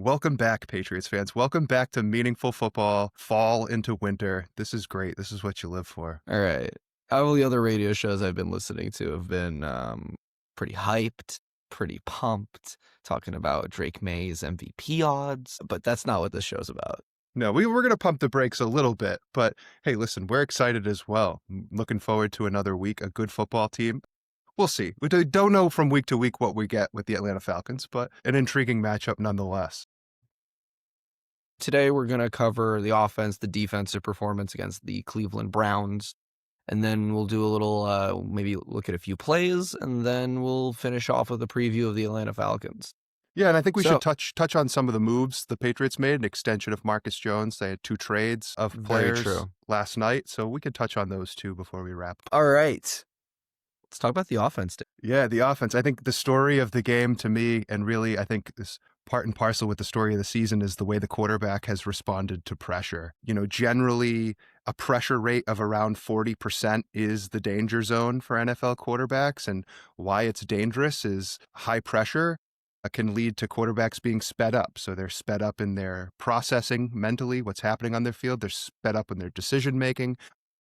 Welcome back, Patriots fans. Welcome back to meaningful football, fall into winter. This is great. This is what you live for. All right. All the other radio shows I've been listening to have been pretty hyped, pretty pumped, talking about Drake May's MVP odds, but that's not what this show's about. No, we were going to pump the brakes a little bit, but hey, listen, we're excited as well. Looking forward to another week, a good football team. We'll see. We don't know from week to week what we get with the Atlanta Falcons, but an intriguing matchup nonetheless. Today we're going to cover the offense, the defensive performance against the Cleveland Browns, and then we'll do a little, maybe look at a few plays, and then we'll finish off with a preview of the Atlanta Falcons. Yeah, and I think we should touch on some of the moves the Patriots made, an extension of Marcus Jones. They had 2 trades of players last night, so we could touch on those too before we wrap. All right. Let's talk about the offense. Yeah, the offense. I think the story of the game to me, and really I think this part and parcel with the story of the season, is the way the quarterback has responded to pressure. You know, generally a pressure rate of around 40% is the danger zone for NFL quarterbacks, and why it's dangerous is high pressure can lead to quarterbacks being sped up. So they're sped up in their processing mentally, what's happening on their field. They're sped up in their decision making,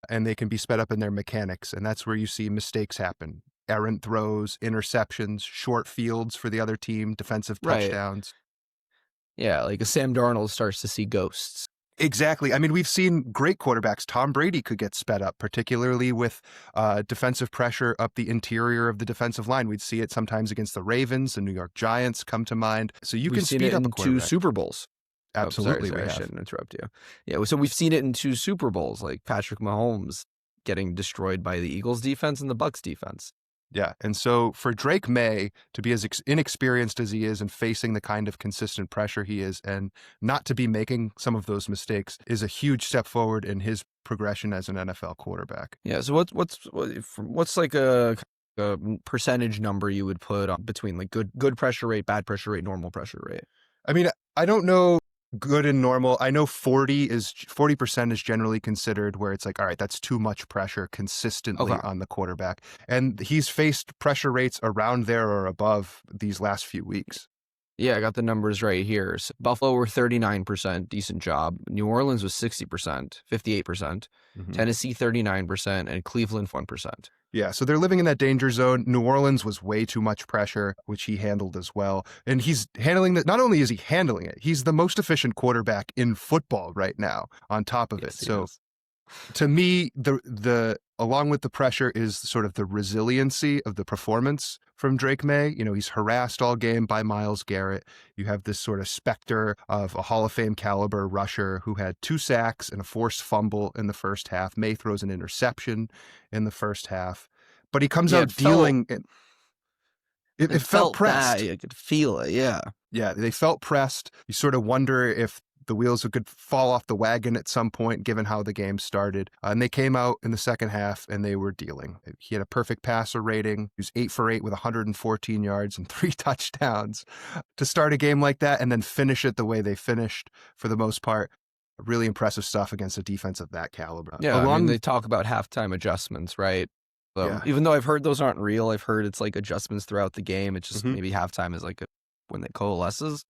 and they can be sped up in their mechanics. And that's where you see mistakes happen. Errant throws, interceptions, short fields for the other team, defensive touchdowns. Yeah, like a Sam Darnold starts to see ghosts. Exactly. I mean, we've seen great quarterbacks. Tom Brady could get sped up, particularly with defensive pressure up the interior of the defensive line. We'd see it sometimes against the Ravens, the New York Giants come to mind. So you can speed up a quarterback. 2 Super Bowls. Absolutely. I shouldn't interrupt you. Yeah, so we've seen it in 2 Super Bowls, like Patrick Mahomes getting destroyed by the Eagles defense and the Bucs defense. Yeah, and so for Drake May to be as inexperienced as he is and facing the kind of consistent pressure he is, and not to be making some of those mistakes, is a huge step forward in his progression as an NFL quarterback. Yeah, so what's like a percentage number you would put on between like good pressure rate, bad pressure rate, normal pressure rate? I mean, I don't know good and normal. I know 40% is generally considered where it's like, all right, that's too much pressure consistently on the quarterback. And he's faced pressure rates around there or above these last few weeks. Yeah, I got the numbers right here. So Buffalo were 39%, decent job. New Orleans was 60%, 58%. Tennessee 39%, and Cleveland 1%. Yeah, so they're living in that danger zone. New Orleans was way too much pressure, which he handled as well. And he's handling that. Not only is he handling it, he's the most efficient quarterback in football right now on top of it. So to me, the along with the pressure is sort of the resiliency of the performance from Drake May. You know, he's harassed all game by Myles Garrett. You have this sort of specter of a Hall of Fame caliber rusher who had 2 sacks and a forced fumble in the first half. May throws an interception in the first half, but he comes out dealing. It felt pressed. Bad. I could feel it. Yeah. Yeah, they felt pressed. You sort of wonder if the wheels could fall off the wagon at some point, given how the game started. And they came out in the second half and they were dealing. He had a perfect passer rating. He was 8 for 8 with 114 yards and 3 touchdowns to start a game like that and then finish it the way they finished for the most part. Really impressive stuff against a defense of that caliber. Yeah, I mean, they talk about halftime adjustments, right? So even though I've heard those aren't real, I've heard it's like adjustments throughout the game. It's just maybe halftime is like when it coalesces.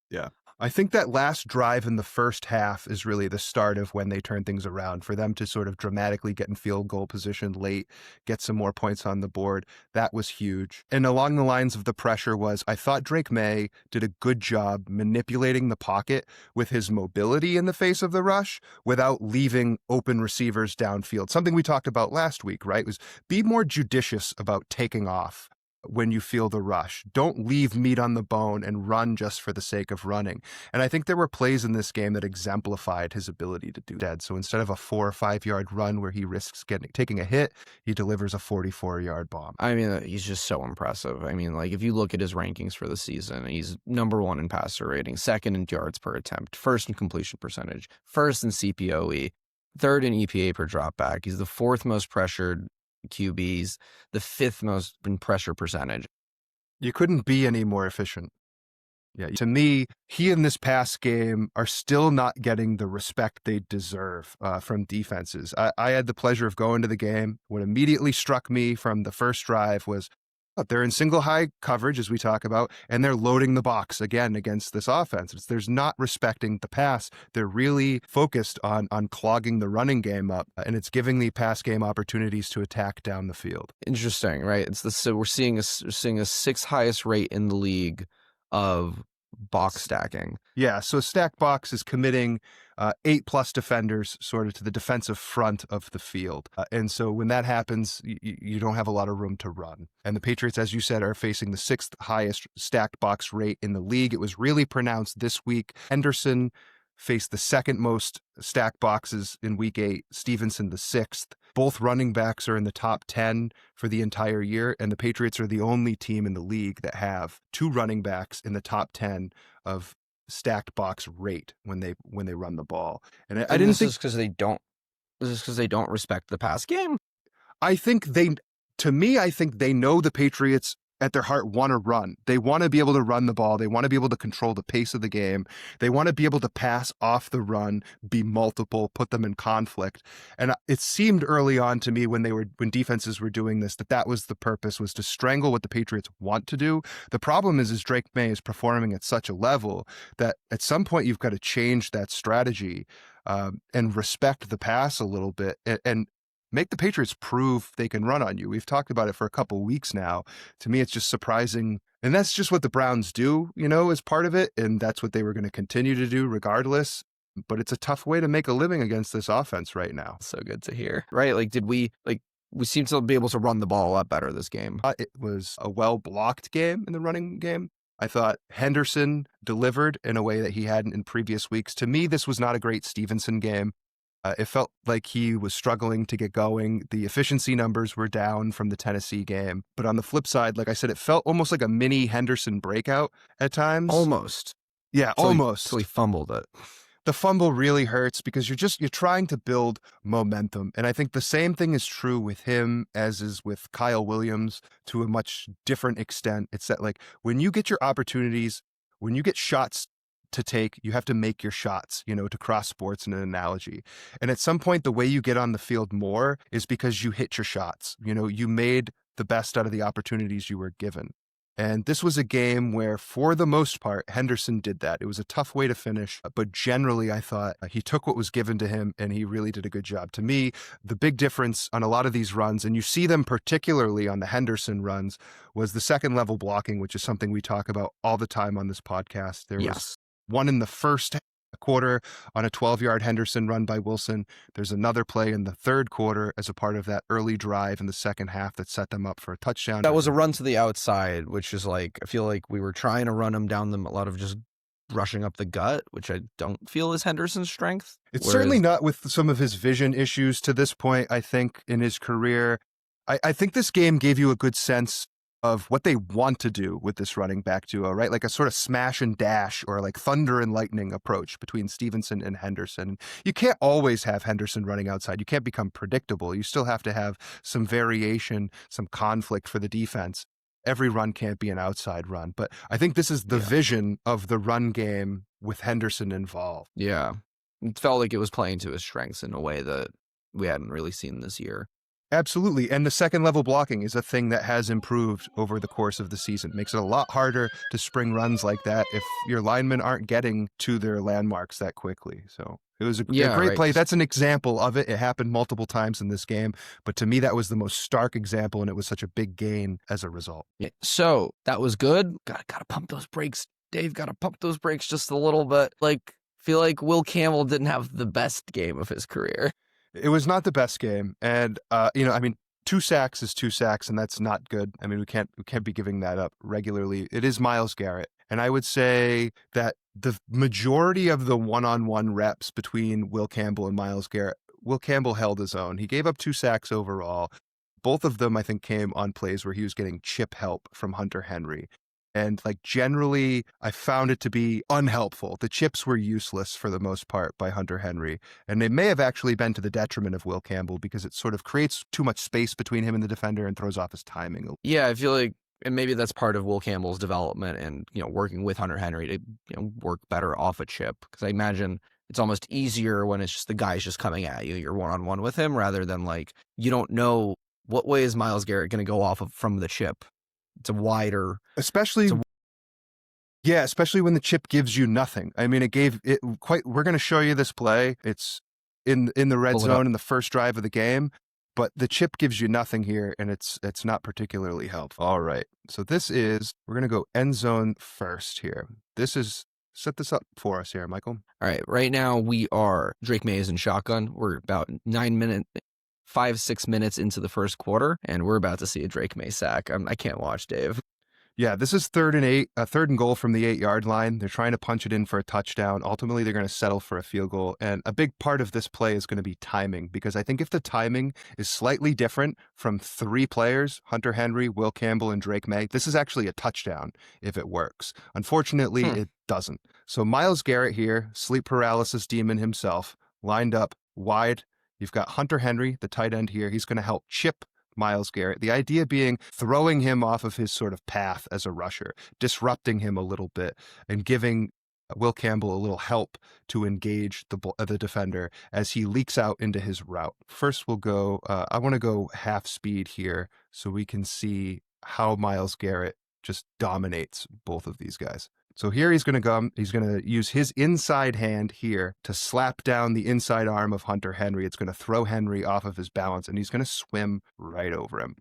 Yeah. I think that last drive in the first half is really the start of when they turn things around. For them to sort of dramatically get in field goal position late, get some more points on the board, that was huge. And along the lines of the pressure was, I thought Drake May did a good job manipulating the pocket with his mobility in the face of the rush without leaving open receivers downfield. Something we talked about last week, right? Was be more judicious about taking off when you feel the rush. Don't leave meat on the bone and run just for the sake of running. And I think there were plays in this game that exemplified his ability to do that. So instead of a 4 or 5 yard run where he risks taking a hit, he delivers a 44-yard bomb. I mean, he's just so impressive. I mean, like if you look at his rankings for the season, he's number 1 in passer rating, 2nd in yards per attempt, 1st in completion percentage, 1st in CPOE, 3rd in EPA per dropback. He's the 4th most pressured QBs, the 5th most in pressure percentage. You couldn't be any more efficient. Yeah, to me, he and this past game are still not getting the respect they deserve from defenses. I had the pleasure of going to the game. What immediately struck me from the first drive was They're in single high coverage, as we talk about, and they're loading the box again against this offense. There's not respecting the pass. They're really focused on clogging the running game up, and it's giving the pass game opportunities to attack down the field. Interesting, right? So we're seeing a sixth highest rate in the league of box stacking. Yeah, so stack box is committing 8+ defenders sort of to the defensive front of the field. And so when that happens, you don't have a lot of room to run. And the Patriots, as you said, are facing the 6th highest stacked box rate in the league. It was really pronounced this week. Henderson faced the 2nd most stacked boxes in week 8, Stevenson the 6th. Both running backs are in the top 10 for the entire year, and the Patriots are the only team in the league that have 2 running backs in the top 10 of stacked box rate when they run the ball. And I didn't think because they don't. Is this because they don't respect the pass game? I think they know the Patriots at their heart want to run. They want to be able to run the ball. They want to be able to control the pace of the game. They want to be able to pass off the run, be multiple, put them in conflict. And it seemed early on to me when defenses were doing this, that was the purpose, was to strangle what the Patriots want to do. The problem is Drake May is performing at such a level that at some point you've got to change that strategy and respect the pass a little bit and make the Patriots prove they can run on you. We've talked about it for a couple weeks now. To me, it's just surprising. And that's just what the Browns do, as part of it. And that's what they were going to continue to do regardless. But it's a tough way to make a living against this offense right now. So good to hear. Right? We seem to be able to run the ball a lot better this game. It was a well-blocked game in the running game. I thought Henderson delivered in a way that he hadn't in previous weeks. To me, this was not a great Stevenson game. It felt like he was struggling to get going. The efficiency numbers were down from the Tennessee game. But on the flip side, like I said, it felt almost like a mini Henderson breakout at times. Almost. Yeah, almost. Until he fumbled it. The fumble really hurts because you're trying to build momentum. And I think the same thing is true with him as is with Kyle Williams to a much different extent. It's that when you get your opportunities, when you get shots to take, you have to make your shots, to cross sports in an analogy. And at some point, the way you get on the field more is because you hit your shots. You made the best out of the opportunities you were given. And this was a game where, for the most part, Henderson did that. It was a tough way to finish, but generally I thought he took what was given to him and he really did a good job. To me, the big difference on a lot of these runs, and you see them particularly on the Henderson runs, was the second level blocking, which is something we talk about all the time on this podcast. There was one in the first quarter on a 12-yard Henderson run by Wilson. There's another play in the third quarter as a part of that early drive in the second half that set them up for a touchdown. That was a run to the outside, which is I feel like we were trying to run him down a lot of just rushing up the gut, which I don't feel is Henderson's strength. It's certainly not with some of his vision issues to this point, I think, in his career. I think this game gave you a good sense of what they want to do with this running back duo, right? Like a sort of smash and dash or like thunder and lightning approach between Stevenson and Henderson. You can't always have Henderson running outside. You can't become predictable. You still have to have some variation, some conflict for the defense. Every run can't be an outside run. But I think this is the vision of the run game with Henderson involved. Yeah. It felt like it was playing to his strengths in a way that we hadn't really seen this year. Absolutely. And the second level blocking is a thing that has improved over the course of the season. It makes it a lot harder to spring runs like that if your linemen aren't getting to their landmarks that quickly. So it was a great play. That's an example of it. It happened multiple times in this game. But to me, that was the most stark example, and it was such a big gain as a result. Yeah. So that was good. Gotta pump those brakes. Dave, gotta pump those brakes just a little bit. Feel like Will Campbell didn't have the best game of his career. It was not the best game. And, 2 sacks is 2 sacks, and that's not good. I mean, we can't be giving that up regularly. It is Myles Garrett. And I would say that the majority of the one-on-one reps between Will Campbell and Myles Garrett, Will Campbell held his own. He gave up 2 sacks overall. Both of them, I think, came on plays where he was getting chip help from Hunter Henry. And generally, I found it to be unhelpful. The chips were useless for the most part by Hunter Henry. And they may have actually been to the detriment of Will Campbell because it sort of creates too much space between him and the defender and throws off his timing. Yeah, I feel like, and maybe that's part of Will Campbell's development and, working with Hunter Henry to, work better off a chip. Because I imagine it's almost easier when it's just the guy's just coming at you. You're one-on-one with him rather than you don't know what way is Myles Garrett going to go off of from the chip. it's a wider. Especially, yeah, especially when the chip gives you nothing. I mean, it gave it quite. We're going to show you this play. It's in the red Pull it up. zone in the first drive of the game, but the chip gives you nothing here, and it's not particularly helpful. All right, so we're going to go end zone first here. Set this up for us here, Michael. All right, right now Drake May is in shotgun. We're about 5-6 minutes into the first quarter, and we're about to see a Drake May sack. I can't watch, Dave. Yeah, this is 3rd and 8, third and goal from the 8-yard line. They're trying to punch it in for a touchdown. Ultimately, they're going to settle for a field goal. And a big part of this play is going to be timing, because I think if the timing is slightly different from 3 players, Hunter Henry, Will Campbell, and Drake May, this is actually a touchdown if it works. Unfortunately, it doesn't. So Myles Garrett here, sleep paralysis demon himself, lined up wide. You've got Hunter Henry, the tight end here. He's going to help chip Myles Garrett. The idea being throwing him off of his sort of path as a rusher, disrupting him a little bit, and giving Will Campbell a little help to engage the defender as he leaks out into his route. First, we'll go, I want to go half speed here so we can see how Myles Garrett just dominates both of these guys. So here he's going to use his inside hand here to slap down the inside arm of Hunter Henry. It's going to throw Henry off of his balance, and he's going to swim right over him.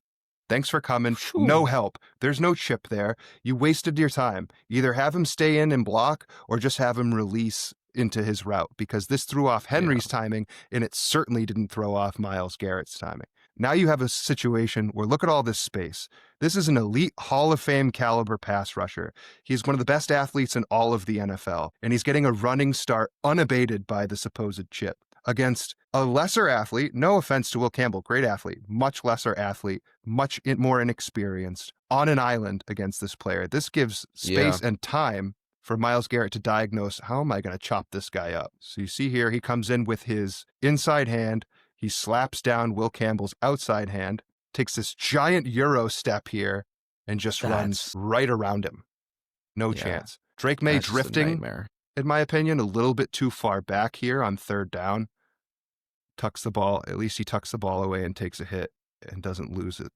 Thanks for coming. No help. There's no chip there. You wasted your time. Either have him stay in and block or just have him release into his route, because this threw off Henry's timing, and it certainly didn't throw off Myles Garrett's timing. Now you have a situation where, look at all this space. This is an elite Hall of Fame caliber pass rusher. He's one of the best athletes in all of the NFL, and he's getting a running start unabated by the supposed chip against a lesser athlete. No offense to Will Campbell, great athlete, much lesser athlete, much more inexperienced, on an island against this player. This gives space and time for Myles Garrett to diagnose, how am I going to chop this guy up? So you see here, he comes in with his inside hand. He slaps down Will Campbell's outside hand, takes this giant Euro step here, and just runs right around him. No chance. Drake May drifting, in my opinion, a little bit too far back here on 3rd down. Tucks the ball. At least he tucks the ball away and takes a hit and doesn't lose it.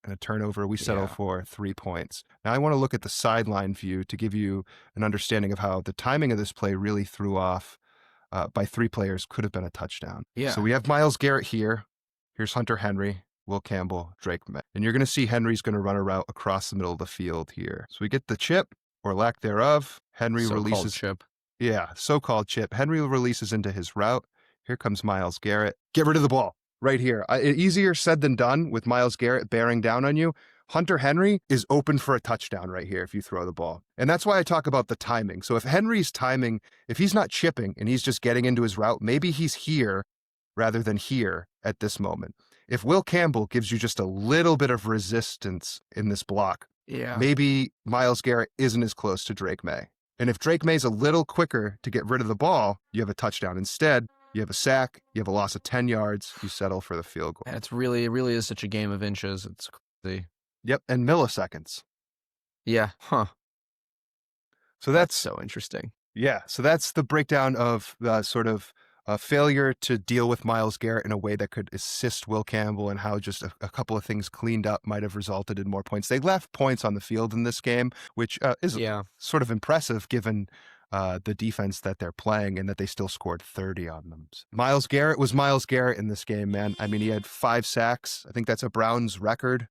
And a turnover, we settle for 3 points. Now I want to look at the sideline view to give you an understanding of how the timing of this play really threw off by 3 players. Could have been a touchdown. So we have Myles Garrett here. Here's Hunter Henry, Will Campbell, Drake May. And you're going to see Henry's going to run a route across the middle of the field here. So we get the chip, or lack thereof. Henry releases. Chip. Yeah, so-called chip. Henry releases into his route. Here comes Myles Garrett. Get rid of the ball. Right here. Easier said than done with Myles Garrett bearing down on you. Hunter Henry is open for a touchdown right here if you throw the ball. And that's why I talk about the timing. So if Henry's timing, if he's not chipping and he's just getting into his route, maybe he's here rather than here at this moment. If Will Campbell gives you just a little bit of resistance in this block, maybe Myles Garrett isn't as close to Drake May. And if Drake May's a little quicker to get rid of the ball, you have a touchdown. Instead, you have a sack, you have a loss of 10 yards, you settle for the field goal. And it really is such a game of inches. It's crazy. Yep, and milliseconds. Yeah, So that's so interesting. Yeah, so that's the breakdown of the sort of failure to deal with Myles Garrett in a way that could assist Will Campbell, and how just a couple of things cleaned up might have resulted in more points. They left points on the field in this game, which is sort of impressive given the defense that they're playing, and that they still scored 30 on them. Myles Garrett was Myles Garrett in this game, man. I mean, he had 5 sacks. I think that's a Browns record.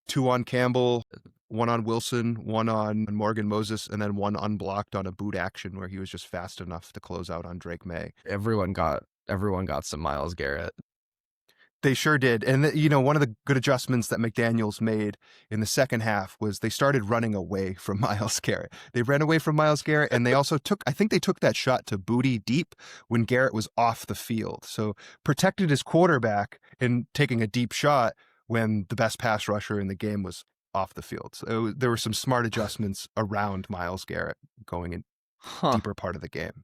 2 on Campbell, 1 on Wilson, 1 on Morgan Moses, and then 1 unblocked on a boot action where he was just fast enough to close out on Drake May. Everyone got some Myles Garrett. They sure did. And, one of the good adjustments that McDaniels made in the second half was they started running away from Myles Garrett. They ran away from Myles Garrett, and they also took that shot to booty deep when Garrett was off the field. So protected his quarterback in taking a deep shot when the best pass rusher in the game was off the field. So there were some smart adjustments around Myles Garrett going in deeper part of the game.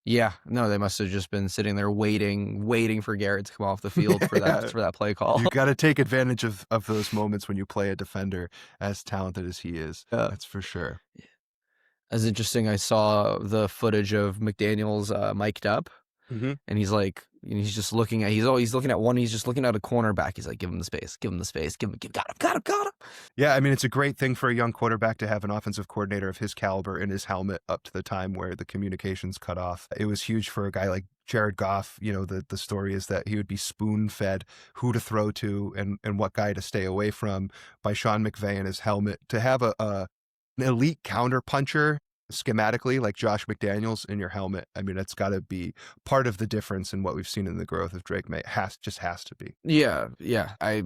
Yeah, no, they must have just been sitting there waiting for Garrett to come off the field for that play call. You got to take advantage of those moments when you play a defender as talented as he is. That's for sure. As interesting, I saw the footage of McDaniels mic'd up, and he's like And he's just looking at he's looking at one. He's just looking at a cornerback. He's like, give him the space, give him the space, got him. Yeah, I mean, it's a great thing for a young quarterback to have an offensive coordinator of his caliber in his helmet up to the time where the communications cut off. It was huge for a guy like Jared Goff. You know, the story is that he would be spoon-fed who to throw to and what guy to stay away from by Sean McVay in his helmet. To have an elite counterpuncher schematically like Josh McDaniels in your helmet, I mean, it's got to be part of the difference in what we've seen in the growth of Drake May. Has to be. Yeah.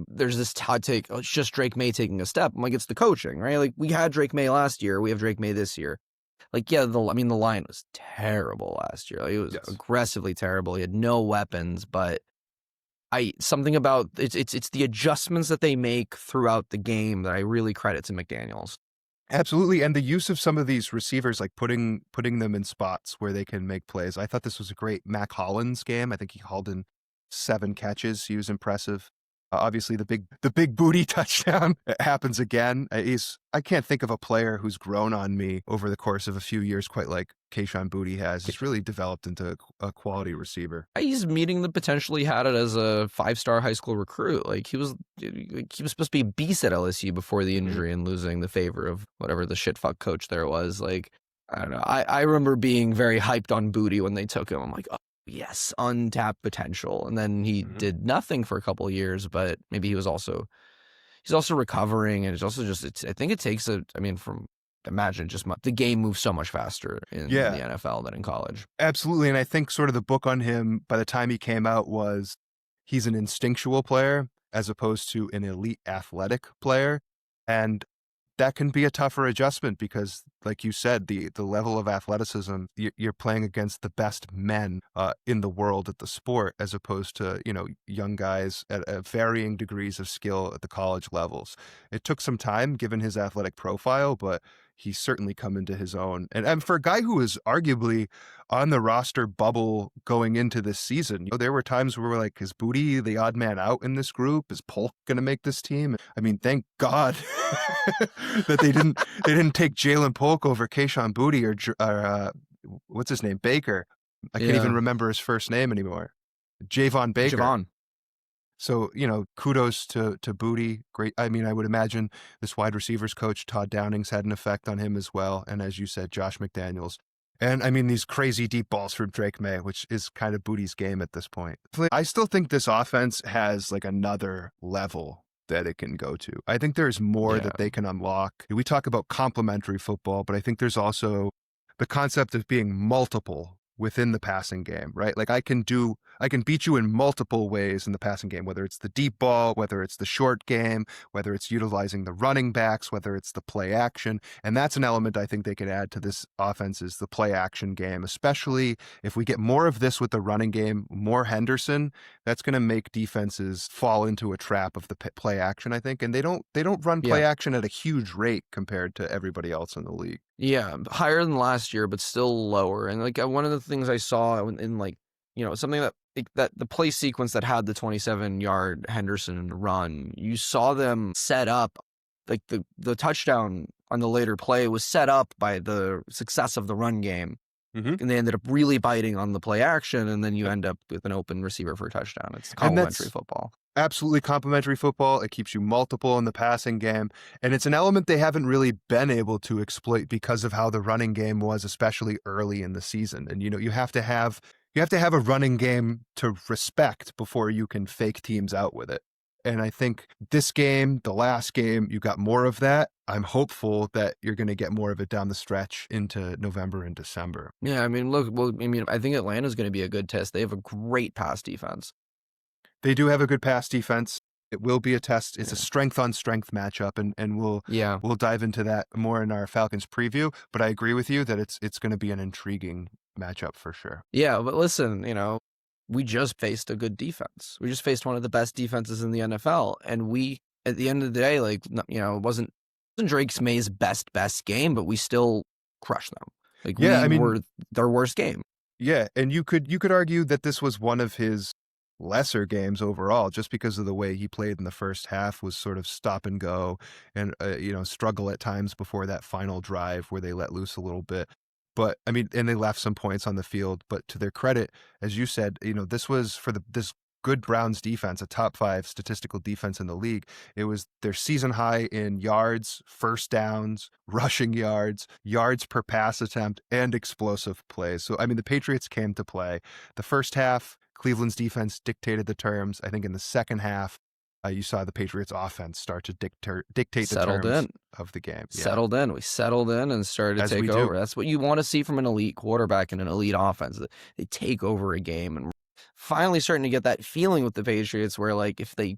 There's this hot take. Oh, it's just Drake May taking a step. I'm like, it's the coaching, right? Like, we had Drake May last year. We have Drake May this year. Like, yeah, the line was terrible last year. Like, it was aggressively terrible. He had no weapons, but something about it's the adjustments that they make throughout the game that I really credit to McDaniels. Absolutely, and the use of some of these receivers, like putting them in spots where they can make plays. I thought this was a great Mac Hollins game. I think he hauled in 7 catches. He was impressive. Obviously, the big booty touchdown happens again. I can't think of a player who's grown on me over the course of a few years quite like Keion Booty has. He's really developed into a quality receiver. He's meeting the potential he had it as a 5-star high school recruit. Like, he was supposed to be a beast at LSU before the injury and losing the favor of whatever the shitfuck coach there was. Like, I don't know. I remember being very hyped on Booty when they took him. I'm like, oh, yes, untapped potential. And then he did nothing for a couple of years, but maybe he's also recovering, and it's also just I think it takes the game moves so much faster in the NFL than in college. Absolutely. And I think sort of the book on him by the time he came out was he's an instinctual player as opposed to an elite athletic player. And that can be a tougher adjustment because, like you said, the level of athleticism, you're playing against the best men in the world at the sport, as opposed to, young guys at varying degrees of skill at the college levels. It took some time given his athletic profile, but he's certainly come into his own. And for a guy who was arguably on the roster bubble going into this season, there were times where we're like, is Booty the odd man out in this group? Is Polk going to make this team? I mean, thank God that they didn't take Jalen Polk over Keion Booty or what's his name, Baker. I can't even remember his first name anymore. Javon Baker. Javon. So, kudos to Booty. Great. I mean, I would imagine this wide receivers coach, Todd Downing's had an effect on him as well. And as you said, Josh McDaniels. And I mean, these crazy deep balls from Drake May, which is kind of Booty's game at this point. I still think this offense has like another level that it can go to. I think there's more that they can unlock. We talk about complementary football, but I think there's also the concept of being multiple within the passing game, right? Like I can beat you in multiple ways in the passing game, whether it's the deep ball, whether it's the short game, whether it's utilizing the running backs, whether it's the play action. And that's an element I think they could add to this offense is the play action game, especially if we get more of this with the running game, more Henderson, that's going to make defenses fall into a trap of the play action, I think. And they don't run play action at a huge rate compared to everybody else in the league. Yeah, higher than last year, but still lower. And like one of the things I saw in like, something that the play sequence that had the 27-yard Henderson run, you saw them set up, like the touchdown on the later play was set up by the success of the run game. And they ended up really biting on the play action, and then you end up with an open receiver for a touchdown. It's complementary football. Absolutely complementary football. It keeps you multiple in the passing game. And it's an element they haven't really been able to exploit because of how the running game was, especially early in the season. And, you have to have a running game to respect before you can fake teams out with it. And I think this game, the last game, you got more of that. I'm hopeful that you're going to get more of it down the stretch into November and December. Yeah, I mean, I think Atlanta's going to be a good test. They have a great pass defense. They do have a good pass defense. It will be a test. It's a strength-on-strength matchup, and we'll dive into that more in our Falcons preview. But I agree with you that it's going to be an intriguing matchup for sure. Yeah, but listen, we just faced a good defense. We just faced one of the best defenses in the NFL, and we, at the end of the day, it wasn't Drake May's best game, but we still crushed them. We were their worst game. Yeah, and you could argue that this was one of his lesser games overall, just because of the way he played in the first half was sort of stop and go and struggle at times before that final drive where they let loose a little bit. But I mean, and they left some points on the field, but to their credit, as you said, this was for this good Browns defense, a top 5 statistical defense in the league. It was their season high in yards, first downs, rushing yards, yards per pass attempt, and explosive plays. So, I mean, the Patriots came to play. The first half, Cleveland's defense dictated the terms. I think in the second half, you saw the Patriots offense start to dictate the terms of the game. Settled in. We settled in and started to take over. That's what you want to see from an elite quarterback and an elite offense. They take over a game, and finally starting to get that feeling with the Patriots where, like, if they,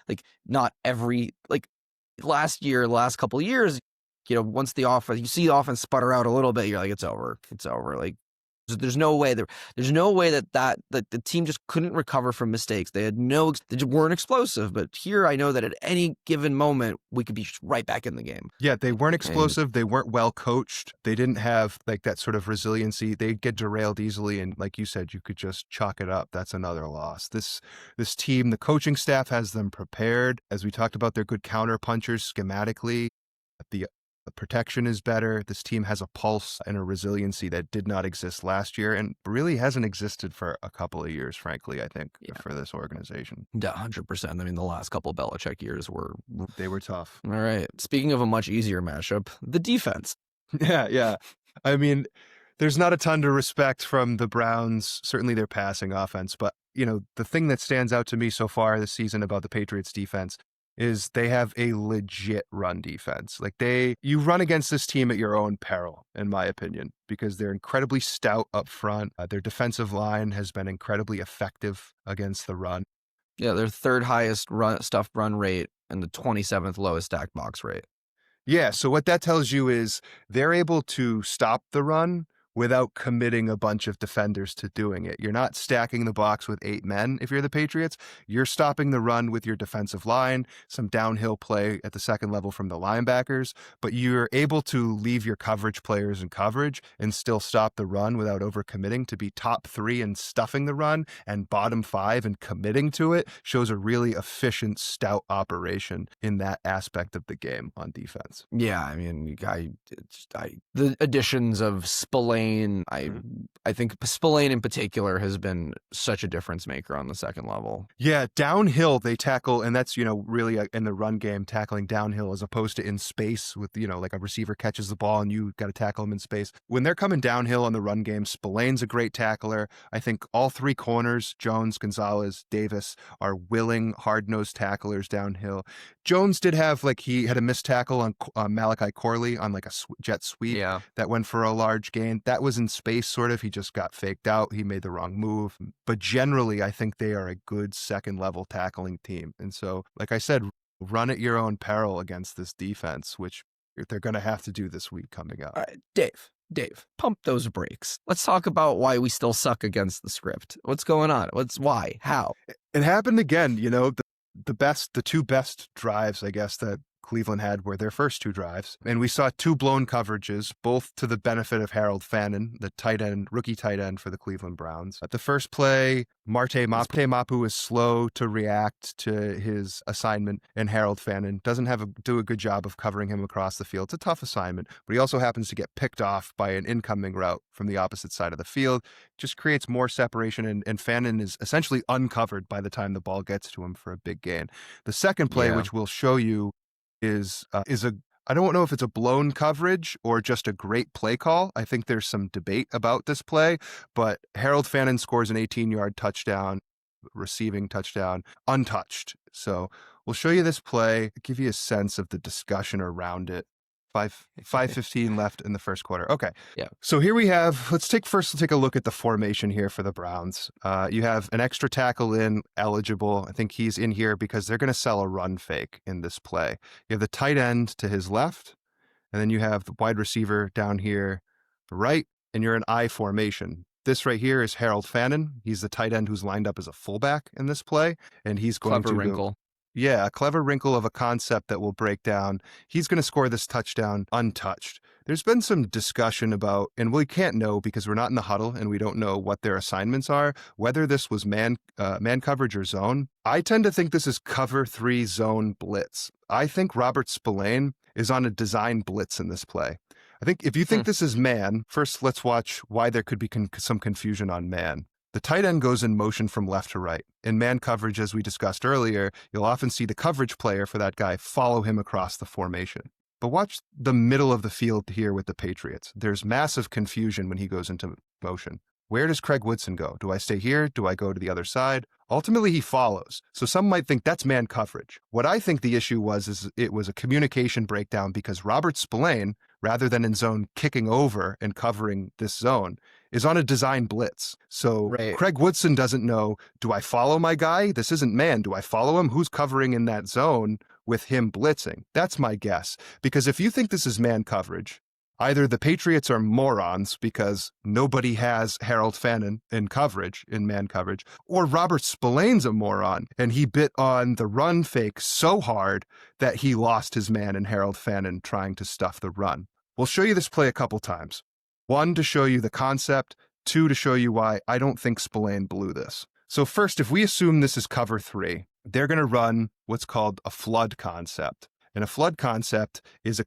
like, not every, like, last year, the last couple of years, once the offense, you see the offense sputter out a little bit, you're like, it's over. Like, there's no way that the team just couldn't recover from mistakes. They weren't explosive, but here I know that at any given moment we could be right back in the game. Yeah, they weren't explosive. They weren't well coached. They didn't have like that sort of resiliency. They'd get derailed easily, and like you said, you could just chalk it up. That's another loss. This team, the coaching staff has them prepared. As we talked about, they're good counter punchers schematically. The protection is better. This team has a pulse and a resiliency that did not exist last year and really hasn't existed for a couple of years, frankly, I think, for this organization. Yeah, 100%. I mean, the last couple of Belichick years were tough. All right. Speaking of a much easier matchup, the defense. Yeah. I mean, there's not a ton to respect from the Browns, certainly their passing offense. But, the thing that stands out to me so far this season about the Patriots defense is they have a legit run defense. Like you run against this team at your own peril, in my opinion, because they're incredibly stout up front. Their defensive line has been incredibly effective against the run. Yeah, their third highest stuffed run rate and the 27th lowest stacked box rate. Yeah, so what that tells you is they're able to stop the run without committing a bunch of defenders to doing it. You're not stacking the box with 8 men if you're the Patriots. You're stopping the run with your defensive line, some downhill play at the second level from the linebackers, but you're able to leave your coverage players in coverage and still stop the run without overcommitting. To be top 3 and stuffing the run and bottom 5 and committing to it shows a really efficient, stout operation in that aspect of the game on defense. Yeah, I mean, the additions of Spillane, I think Spillane in particular has been such a difference maker on the second level. Yeah, downhill they tackle, and that's, really in the run game, tackling downhill as opposed to in space with, like a receiver catches the ball and you got to tackle him in space. When they're coming downhill on the run game, Spillane's a great tackler. I think all 3 corners, Jones, Gonzalez, Davis, are willing, hard-nosed tacklers downhill. Jones did have, he had a missed tackle on Malachi Corley on a jet sweep that went for a large gain. That was in space, sort of. He just got faked out. He made the wrong move. But generally, I think they are a good second-level tackling team. And so, like I said, run at your own peril against this defense, which they're going to have to do this week coming up. All right, Dave, pump those brakes. Let's talk about why we still suck against the script. What's going on? Why? How? It happened again. The 2 best drives, I guess, that Cleveland had were their first 2 drives. And we saw 2 blown coverages, both to the benefit of Harold Fannin, the rookie tight end for the Cleveland Browns. At the first play, Marte Mapu is slow to react to his assignment, and Harold Fannin doesn't do a good job of covering him across the field. It's a tough assignment, but he also happens to get picked off by an incoming route from the opposite side of the field. Just creates more separation, and Fannin is essentially uncovered by the time the ball gets to him for a big gain. The second play, which we'll show you, is I don't know if it's a blown coverage or just a great play call. I think there's some debate about this play, but Harold Fannin scores an 18-yard touchdown, receiving touchdown, untouched. So we'll show you this play, give you a sense of the discussion around it. 5:15 left in the first quarter. Okay. Yeah. So here we have, let's take a look at the formation here for the Browns. You have an extra tackle in eligible. I think he's in here because they're going to sell a run fake in this play. You have the tight end to his left, and then you have the wide receiver down here right, and you're in I formation. This right here is Harold Fannin. He's the tight end who's lined up as a fullback in this play, and he's going Clever wrinkle. Yeah, a clever wrinkle of a concept that will break down. He's going to score this touchdown untouched. There's been some discussion about, and we can't know because we're not in the huddle and we don't know what their assignments are, whether this was man coverage or zone. I tend to think this is cover 3 zone blitz. I think Robert Spillane is on a design blitz in this play. I think if you think this is man, first let's watch why there could be some confusion on man. The tight end goes in motion from left to right. In man coverage, as we discussed earlier, you'll often see the coverage player for that guy follow him across the formation. But watch the middle of the field here with the Patriots. There's massive confusion when he goes into motion. Where does Craig Woodson go? Do I stay here? Do I go to the other side? Ultimately, he follows. So some might think that's man coverage. What I think the issue was is it was a communication breakdown because Robert Spillane, rather than in zone kicking over and covering this zone, is on a design blitz. So Craig Woodson doesn't know, do I follow my guy? This isn't man. Do I follow him? Who's covering in that zone with him blitzing? That's my guess. Because if you think this is man coverage, either the Patriots are morons because nobody has Harold Fannin in coverage, in man coverage, or Robert Spillane's a moron and he bit on the run fake so hard that he lost his man in Harold Fannin trying to stuff the run. We'll show you this play a couple times. 1, to show you the concept. 2, to show you why I don't think Spillane blew this. So first, if we assume this is cover 3, they're going to run what's called a flood concept. And a flood concept is a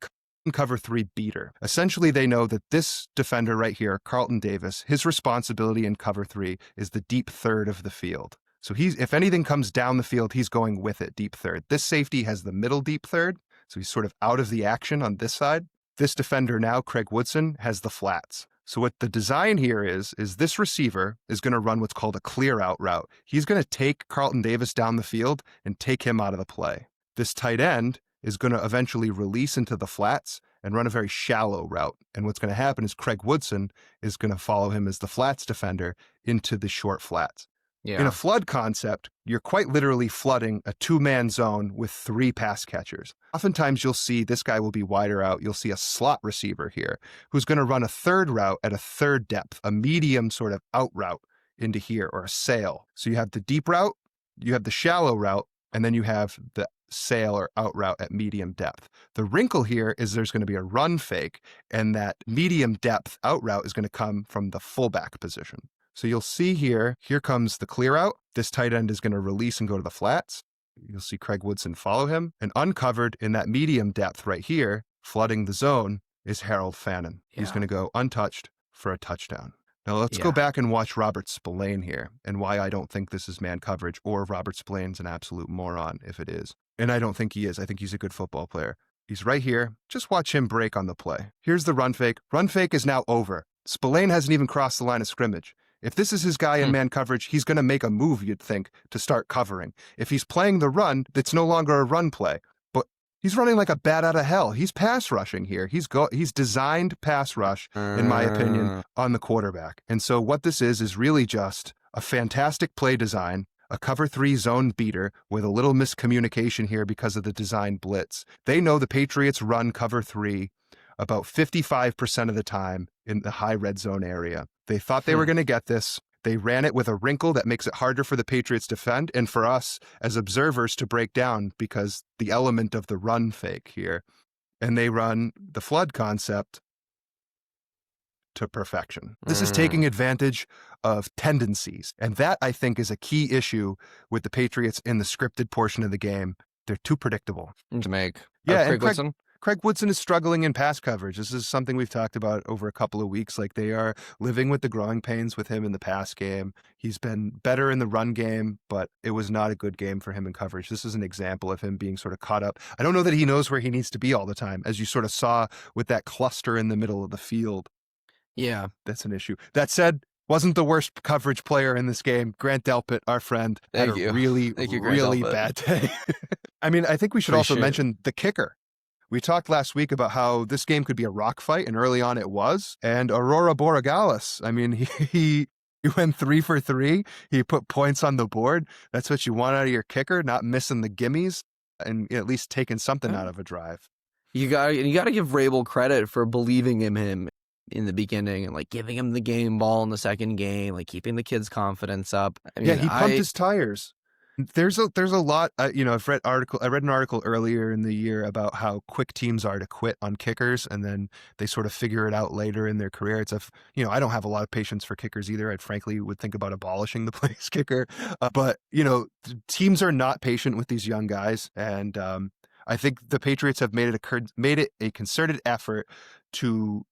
cover 3 beater. Essentially, they know that this defender right here, Carlton Davis, his responsibility in cover 3 is the deep third of the field. So if anything comes down the field, he's going with it, deep third. This safety has the middle deep third, so he's sort of out of the action on this side. This defender now, Craig Woodson, has the flats. So what the design here is this receiver is going to run what's called a clear out route. He's going to take Carlton Davis down the field and take him out of the play. This tight end is going to eventually release into the flats and run a very shallow route. And what's going to happen is Craig Woodson is going to follow him as the flats defender into the short flats. Yeah. In a flood concept, you're quite literally flooding a 2-man zone with 3 pass catchers. Oftentimes you'll see this guy will be wider out. You'll see a slot receiver here who's going to run a third route at a third depth, a medium sort of out route into here, or a sail. So you have the deep route, you have the shallow route, and then you have the sail or out route at medium depth. The wrinkle here is there's going to be a run fake, and that medium depth out route is going to come from the fullback position. So you'll see here comes the clear out. This tight end is going to release and go to the flats. You'll see Craig Woodson follow him. And uncovered in that medium depth right here, flooding the zone, is Harold Fannin. Yeah. He's going to go untouched for a touchdown. Now let's go back and watch Robert Spillane here and why I don't think this is man coverage, or Robert Spillane's an absolute moron if it is. And I don't think he is. I think he's a good football player. He's right here. Just watch him break on the play. Here's the run fake. Run fake is now over. Spillane hasn't even crossed the line of scrimmage. If this is his guy in man coverage, he's going to make a move, you'd think, to start covering. If he's playing the run, that's no longer a run play. But he's running like a bat out of hell. He's pass rushing here. He's designed pass rush, in my opinion, on the quarterback. And so what this is really just a fantastic play design, a cover 3 zone beater with a little miscommunication here because of the design blitz. They know the Patriots run cover 3 about 55% of the time in the high red zone area. They thought they were going to get this. They ran it with a wrinkle that makes it harder for the Patriots to defend and for us as observers to break down because the element of the run fake here. And they run the flood concept to perfection. This is taking advantage of tendencies. And that, I think, is a key issue with the Patriots in the scripted portion of the game. They're too predictable. To make. Yeah, and Craig Woodson is struggling in pass coverage. This is something we've talked about over a couple of weeks. Like, they are living with the growing pains with him in the pass game. He's been better in the run game, but it was not a good game for him in coverage. This is an example of him being sort of caught up. I don't know that he knows where he needs to be all the time, as you sort of saw with that cluster in the middle of the field. Yeah. That's an issue. That said, wasn't the worst coverage player in this game. Grant Delpit, our friend, had a really bad day. I mean, I think we should also mention the kicker. We talked last week about how this game could be a rock fight, and early on it was. And Aurora Borealis, I mean, he went 3 for 3. He put points on the board. That's what you want out of your kicker, not missing the gimmies and at least taking something out of a drive. You got to give Vrabel credit for believing in him in the beginning and like giving him the game ball in the second game, like keeping the kid's confidence up. I mean, he pumped his tires. There's a lot, I read an article earlier in the year about how quick teams are to quit on kickers, and then they sort of figure it out later in their career. It's I don't have a lot of patience for kickers either. I frankly would think about abolishing the place kicker. But teams are not patient with these young guys, and I think the Patriots have made it a concerted effort to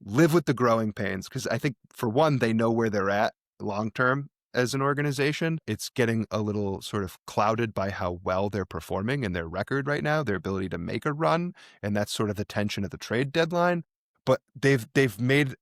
live with the growing pains, because I think, for one, they know where they're at long term as an organization. It's getting a little sort of clouded by how well they're performing and their record right now, their ability to make a run, and that's sort of the tension of the trade deadline. But they've made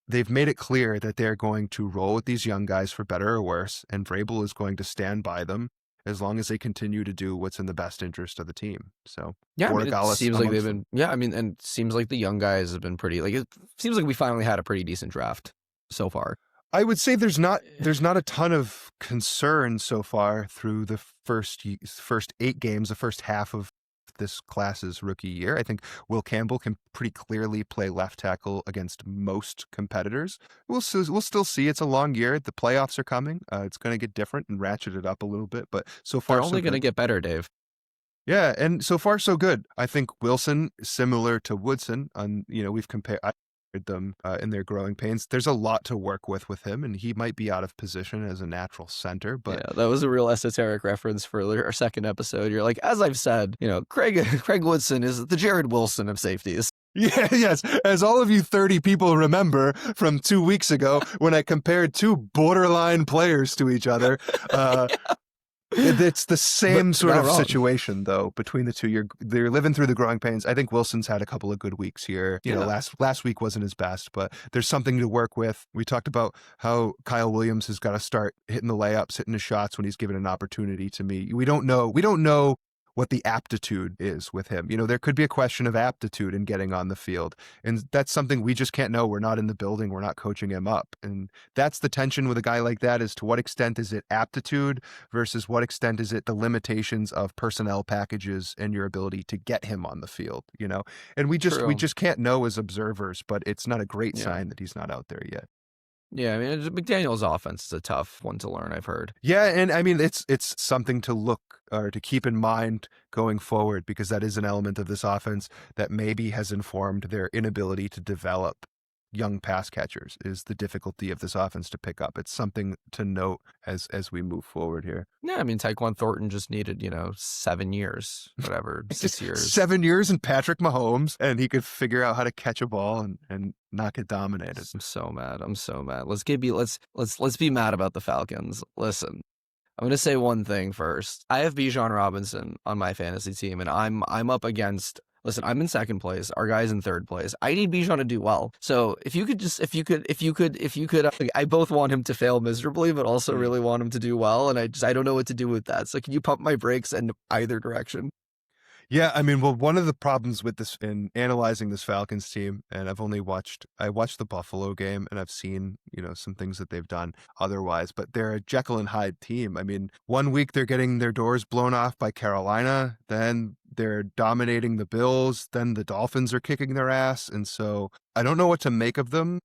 it clear that they're going to roll with these young guys for better or worse, and Vrabel is going to stand by them as long as they continue to do what's in the best interest of the team. So Yeah, I mean, it Borregales seems like they've amongst them. been. Yeah, I mean, and it seems like the young guys have been pretty. Like, it seems like we finally had a pretty decent draft so far. I would say there's not a ton of concern so far through the first 8 games, the first half of this class's rookie year. I think Will Campbell can pretty clearly play left tackle against most competitors. We'll still see. It's a long year. The playoffs are coming. It's going to get different and ratchet it up a little bit, but so far They're only so going to good. get better, Dave. Yeah, and so far so good. I think Wilson, similar to Woodson, we've compared them in their growing pains. There's a lot to work with him, and he might be out of position as a natural center. But yeah, that was a real esoteric reference for our second episode. You're like, as I've said, Craig Woodson is the Jared Wilson of safeties. yeah, yes, as all of you 30 people remember from 2 weeks ago when I compared 2 borderline players to each other. It's the same sort of situation, though, between the two. They're living through the growing pains. I think Wilson's had a couple of good weeks here. Last week wasn't his best, but there's something to work with. We talked about how Kyle Williams has got to start hitting the layups, hitting the shots when he's given an opportunity. To me, we don't know what the aptitude is with him. There could be a question of aptitude in getting on the field, and that's something we just can't know. We're not in the building. We're not coaching him up, and that's the tension with a guy like that, is to what extent is it aptitude versus what extent is it the limitations of personnel packages and your ability to get him on the field, and we just can't know as observers, but it's not a great sign that he's not out there yet. Yeah, I mean, McDaniel's offense is a tough one to learn, I've heard. Yeah, and I mean, it's something to look or to keep in mind going forward, because that is an element of this offense that maybe has informed their inability to develop young pass catchers, is the difficulty of this offense to pick up. It's something to note as we move forward here. Yeah, I mean, Tyquan Thornton just needed, 7 years, whatever, 6 years. 7 years and Patrick Mahomes, and he could figure out how to catch a ball and not get dominated. I'm so mad. Let's be mad about the Falcons. Listen, I'm going to say one thing first. I have Bijan Robinson on my fantasy team, and I'm up against. Listen, I'm in second place. Our guy's in third place. I need Bijan to do well. So if you could, I both want him to fail miserably, but also really want him to do well. And I don't know what to do with that. So can you pump my brakes in either direction? Yeah, I mean, well, one of the problems with this in analyzing this Falcons team, and I watched the Buffalo game, and I've seen, some things that they've done otherwise, but they're a Jekyll and Hyde team. I mean, one week they're getting their doors blown off by Carolina, then they're dominating the Bills, then the Dolphins are kicking their ass, and so I don't know what to make of them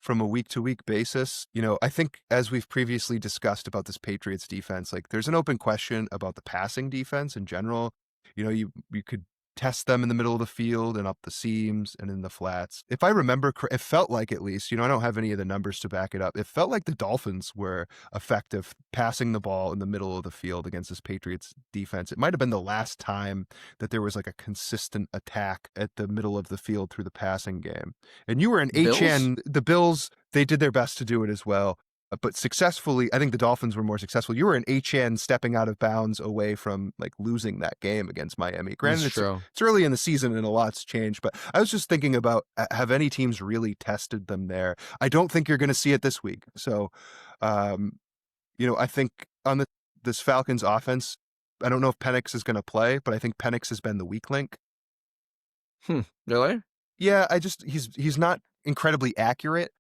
from a week-to-week basis. I think, as we've previously discussed about this Patriots defense, like, there's an open question about the passing defense in general. You could test them in the middle of the field and up the seams and in the flats. If I remember, it felt like, at least, I don't have any of the numbers to back it up, it felt like the Dolphins were effective passing the ball in the middle of the field against this Patriots defense. It might have been the last time that there was like a consistent attack at the middle of the field through the passing game. And you were an HN. The Bills, they did their best to do it as well. But successfully, I think the Dolphins were more successful. You were an HN stepping out of bounds away from like losing that game against Miami. Granted, it's early in the season and a lot's changed, but I was just thinking about, have any teams really tested them there? I don't think you're going to see it this week. So, I think on this Falcons offense, I don't know if Penix is going to play, but I think Penix has been the weak link. Really? Yeah, he's not incredibly accurate.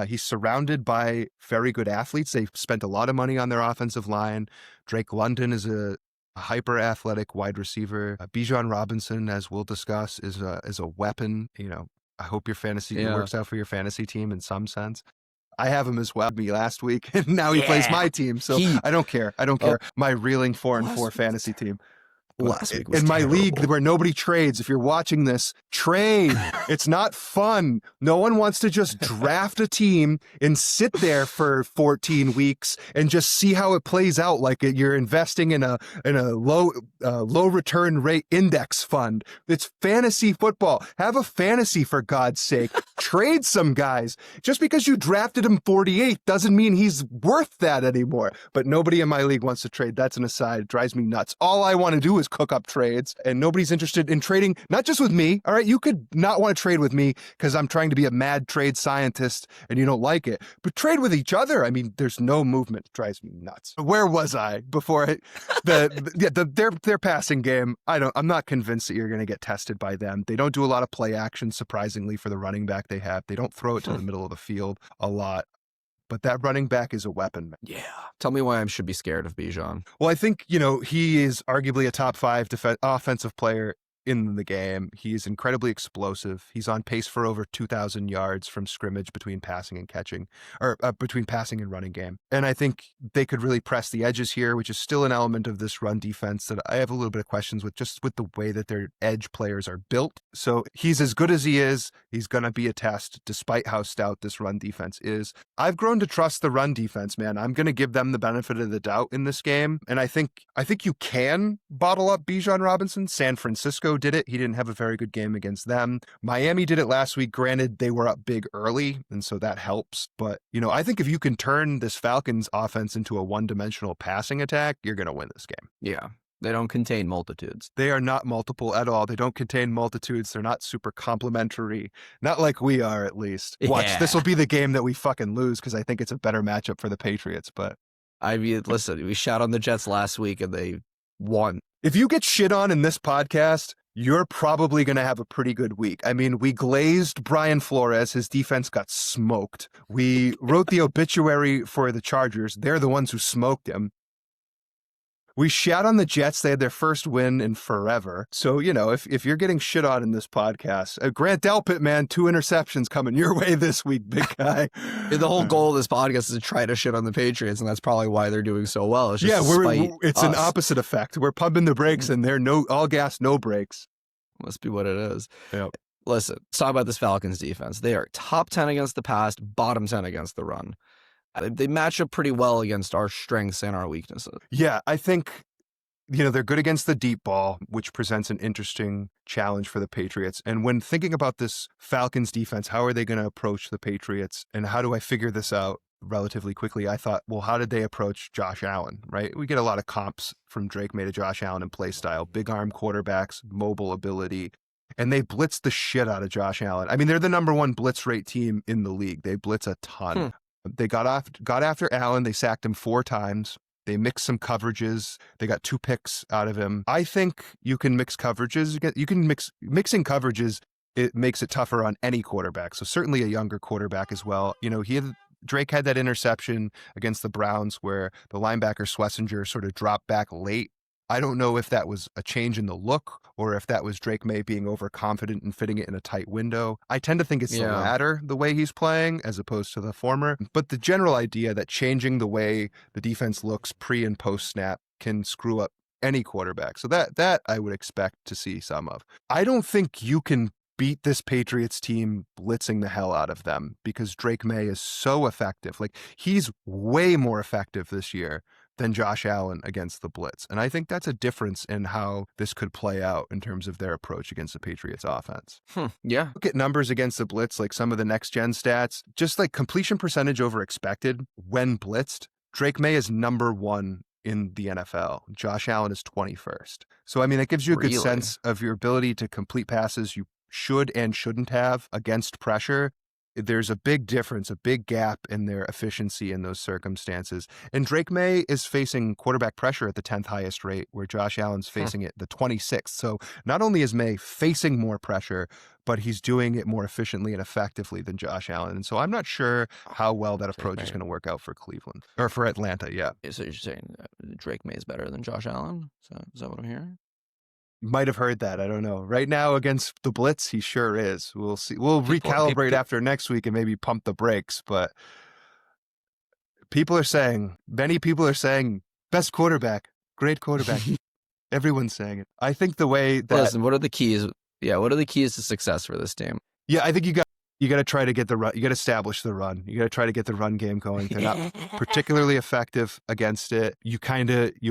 He's surrounded by very good athletes. They've spent a lot of money on their offensive line. Drake London is a hyper-athletic wide receiver. Bijan Robinson, as we'll discuss, is a weapon. I hope your fantasy it works out for your fantasy team in some sense. I have him as well. Me last week, and now he plays my team. So I don't care. My reeling 4-4 fantasy team. Last week was in my league terrible. where nobody trades, if you're watching this, trade. It's not fun. No one wants to just draft a team and sit there for 14 weeks and just see how it plays out. Like you're investing in a low return rate index fund. It's fantasy football. Have a fantasy, for God's sake. Trade some guys. Just because you drafted him 48th doesn't mean he's worth that anymore. But nobody in my league wants to trade. That's an aside. It drives me nuts. All I want to do is cook up trades, and nobody's interested in trading, not just with me. All right, you could not want to trade with me because I'm trying to be a mad trade scientist and you don't like it, but trade with each other. I mean, there's no movement. It drives me nuts. Where was I before their passing game? I'm not convinced that you're going to get tested by them. They don't do a lot of play action, surprisingly, for the running back they have. They don't throw it to the middle of the field a lot. But that running back is a weapon. Yeah. Tell me why I should be scared of Bijan. Well, I think, he is arguably a top 5 offensive player in the game. He's incredibly explosive. He's on pace for over 2,000 yards from scrimmage between passing and catching, or between passing and running game. And I think they could really press the edges here, which is still an element of this run defense that I have a little bit of questions with, just with the way that their edge players are built. So he's as good as he is. He's going to be a test despite how stout this run defense is. I've grown to trust the run defense, man. I'm going to give them the benefit of the doubt in this game. And I think you can bottle up Bijan Robinson. San Francisco did it. He didn't have a very good game against them. Miami did it last week. Granted, they were up big early, and so that helps. But, I think if you can turn this Falcons offense into a one-dimensional passing attack, you're going to win this game. Yeah. They don't contain multitudes. They are not multiple at all. They don't contain multitudes. They're not super complementary. Not like we are, at least. Watch, this will be the game that we fucking lose because I think it's a better matchup for the Patriots. But I mean, listen, we shot on the Jets last week and they won. If you get shit on in this podcast, you're probably going to have a pretty good week. I mean, we glazed Brian Flores. His defense got smoked. We wrote the obituary for the Chargers. They're the ones who smoked him. We shat on the Jets. They had their first win in forever. So, if you're getting shit on in this podcast, Grant Delpit, man, 2 interceptions coming your way this week, big guy. The whole goal of this podcast is to try to shit on the Patriots, and that's probably why they're doing so well. It's just it's an opposite effect. We're pumping the brakes, and they're all gas, no brakes. Must be what it is. Yep. Listen, let's talk about this Falcons defense. They are top 10 against the pass, bottom 10 against the run. They match up pretty well against our strengths and our weaknesses. Yeah, I think, they're good against the deep ball, which presents an interesting challenge for the Patriots. And when thinking about this Falcons defense, how are they going to approach the Patriots? And how do I figure this out relatively quickly? I thought, well, how did they approach Josh Allen, right? We get a lot of comps from Drake May to Josh Allen in play style, big arm quarterbacks, mobile ability. And they blitzed the shit out of Josh Allen. I mean, they're the number 1 blitz rate team in the league. They blitz a ton. They got after Allen. They sacked him 4 times. They mixed some coverages. They got 2 picks out of him. I think you can mix coverages. You can mixing coverages. It makes it tougher on any quarterback. So certainly a younger quarterback as well. Drake had that interception against the Browns where the linebacker Schlesinger sort of dropped back late. I don't know if that was a change in the look or if that was Drake May being overconfident and fitting it in a tight window. I tend to think it's the latter, the way he's playing, as opposed to the former. But the general idea that changing the way the defense looks pre and post snap can screw up any quarterback. So that I would expect to see some of. I don't think you can beat this Patriots team blitzing the hell out of them because Drake May is so effective. Like, he's way more effective this year than Josh Allen against the blitz. And I think that's a difference in how this could play out in terms of their approach against the Patriots offense. Yeah. Look at numbers against the blitz, like some of the next gen stats, just like completion percentage over expected when blitzed. Drake May is number 1 in the NFL. Josh Allen is 21st. So, I mean, that gives you a good sense of your ability to complete passes you should and shouldn't have against pressure. There's a big difference, a big gap in their efficiency in those circumstances. And Drake May is facing quarterback pressure at the 10th highest rate, where Josh Allen's facing it the 26th. So not only is May facing more pressure, but he's doing it more efficiently and effectively than Josh Allen. And so I'm not sure how well that approach is going to work out for Cleveland or for Atlanta. Yeah. So you're saying Drake May is better than Josh Allen? Is that what I'm hearing? Might have heard that. I don't know. Right now against the blitz, he sure is. We'll see. We'll recalibrate after next week and maybe pump the brakes. But many people are saying, best quarterback, great quarterback. Everyone's saying it. I think the way that Listen, what are the keys? Yeah, what are the keys to success for this team? Yeah, I think you got to try to get the run. You got to establish the run. You got to try to get the run game going. They're not particularly effective against it. You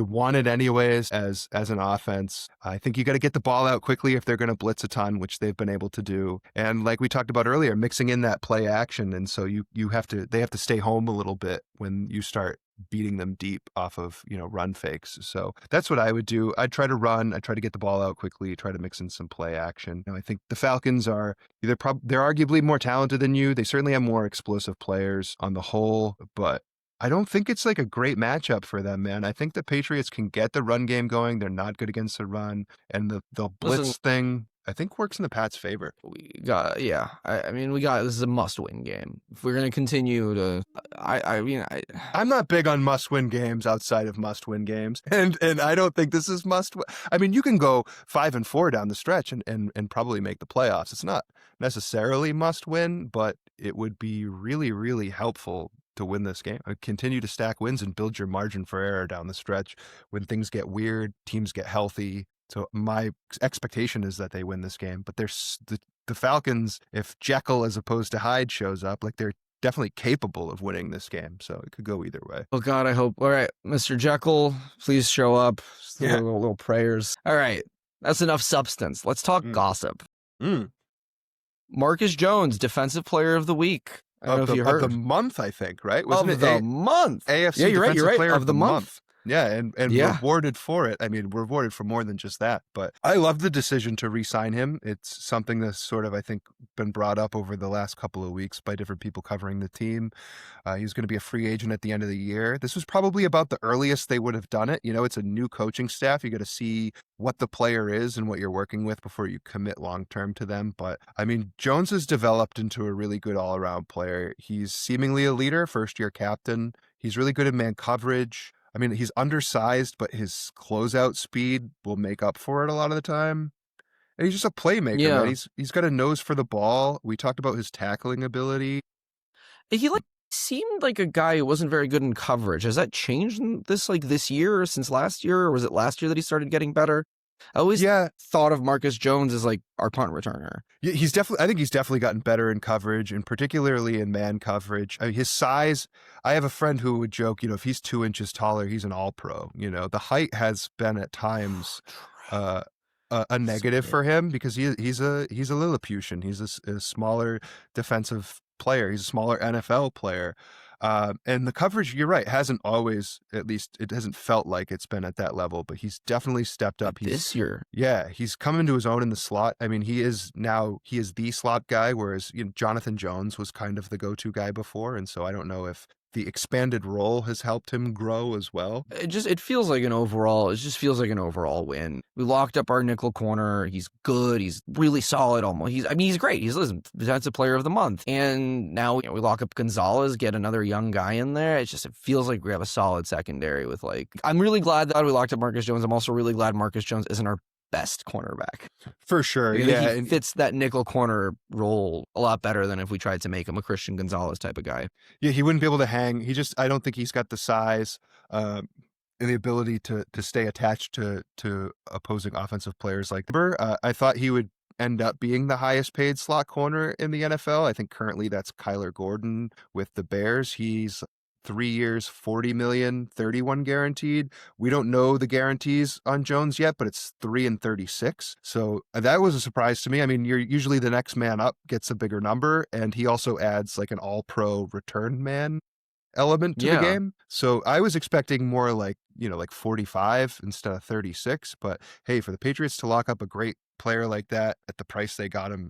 want it anyways as an offense. I think you got to get the ball out quickly if they're going to blitz a ton, which they've been able to do. And like we talked about earlier, mixing in that play action, and so they have to stay home a little bit when you start beating them deep off of run fakes. So that's what I would do. I'd try to run. I'd try to get the ball out quickly. Try to mix in some play action. I think the Falcons are they're arguably more talented than you. They certainly have more explosive players on the whole, but I don't think it's like a great matchup for them, man. I think the Patriots can get the run game going. They're not good against the run, and the blitz thing I think works in the Pats' favor. I mean, this is a must-win game. If we're going to continue to, I'm not big on must-win games outside of must-win games, and I don't think this is must. I mean, you can go 5-4 down the stretch and probably make the playoffs. It's not necessarily must-win, but it would be really, really helpful to win this game. Continue to stack wins and build your margin for error down the stretch when things get weird, teams get healthy. So my expectation is that they win this game, but there's the Falcons, if Jekyll as opposed to Hyde shows up, like they're definitely capable of winning this game. So it could go either way. Oh God, I hope. All right, Mr. Jekyll, please show up. Just little prayers. All right, that's enough substance. Let's talk gossip. Marcus Jones, Defensive Player of the Week. I don't know if you heard. Of the month, I think, right? Wasn't it the month? AFC yeah, you're right. Player of the month. Yeah, and rewarded for it. I mean, rewarded for more than just that. But I love the decision to re-sign him. It's something that's sort of, I think, been brought up over the last couple of weeks by different people covering the team. He's going to be a free agent at the end of the year. This was probably about the earliest they would have done it. It's a new coaching staff. You got to see what the player is and what you're working with before you commit long-term to them. But, I mean, Jones has developed into a really good all-around player. He's seemingly a leader, first-year captain. He's really good at man coverage. I mean, he's undersized, but his closeout speed will make up for it a lot of the time. And he's just a playmaker, man. He's got a nose for the ball. We talked about his tackling ability. He seemed like a guy who wasn't very good in coverage. Has that changed this year or since last year? Or was it last year that he started getting better? I always thought of Marcus Jones as like our punt returner. Yeah, I think he's definitely gotten better in coverage, and particularly in man coverage. I mean, his size, I have a friend who would joke, if he's 2 inches taller, he's an all-pro. The height has been at times a negative for him because he's a Lilliputian. He's a smaller defensive player. He's a smaller NFL player. And the coverage, you're right, hasn't always, at least it hasn't felt like it's been at that level, but he's definitely stepped up. This year. Yeah, he's come into his own in the slot. I mean, he is the slot guy, whereas Jonathan Jones was kind of the go-to guy before. And so I don't know if the expanded role has helped him grow as well. It feels like an overall win. We locked up our nickel corner. He's good. He's really solid. He's great. He's Defensive Player of the Month. And now we lock up Gonzalez, get another young guy in there. It feels like we have a solid secondary with I'm really glad that we locked up Marcus Jones. I'm also really glad Marcus Jones isn't our best cornerback. For sure. He fits that nickel corner role a lot better than if we tried to make him a Christian Gonzalez type of guy. Yeah, he wouldn't be able to hang. I don't think he's got the size and the ability to stay attached to opposing offensive players like I thought he would end up being the highest paid slot corner in the NFL. I think currently that's Kyler Gordon with the Bears. He's 3 years, $40 million, 31 guaranteed. We don't know the guarantees on Jones yet, but it's 3 and 36. So that was a surprise to me. I mean, you're usually the next man up gets a bigger number, and he also adds like an all-pro return man element to the game. So I was expecting more like 45 instead of 36. But hey, for the Patriots to lock up a great player like that at the price they got him,